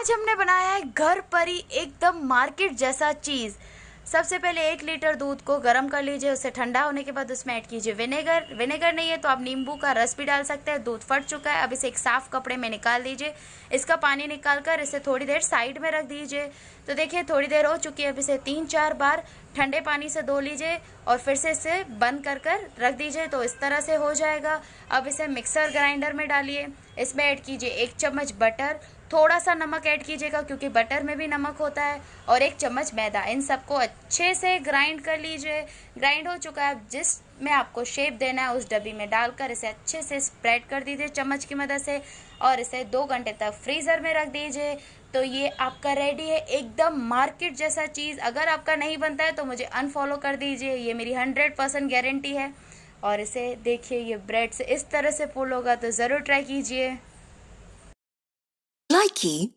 आज हमने बनाया है घर पर ही एकदम मार्केट जैसा चीज़। सबसे पहले 1 लीटर दूध को गर्म कर लीजिए, उससे ठंडा होने के बाद उसमें ऐड कीजिए विनेगर। विनेगर नहीं है तो आप नींबू का रस भी डाल सकते हैं। दूध फट चुका है, अब इसे एक साफ कपड़े में निकाल दीजिए। इसका पानी निकाल कर इसे थोड़ी देर साइड में रख दीजिए। तो देखिए थोड़ी देर हो चुकी है, अब इसे 3-4 बार ठंडे पानी से धो लीजिए और फिर से इसे बंद कर रख दीजिए। तो इस तरह से हो जाएगा। अब इसे मिक्सर ग्राइंडर में डालिए, इसमें ऐड कीजिए 1 चम्मच बटर, थोड़ा सा नमक ऐड कीजिएगा क्योंकि बटर में भी नमक होता है, और 1 चम्मच मैदा। इन सबको अच्छे से ग्राइंड कर लीजिए। ग्राइंड हो चुका है, जिस में आपको शेप देना है उस डब्बी में डालकर इसे अच्छे से स्प्रेड कर दीजिए चम्मच की मदद से, और इसे 2 घंटे तक फ्रीज़र में रख दीजिए। तो ये आपका रेडी है एकदम मार्केट जैसा चीज़। अगर आपका नहीं बनता है तो मुझे अनफॉलो कर दीजिए, ये मेरी 100% गारंटी है। और इसे देखिए ये ब्रेड से इस तरह से पुल होगा, तो ज़रूर ट्राई कीजिए। Likey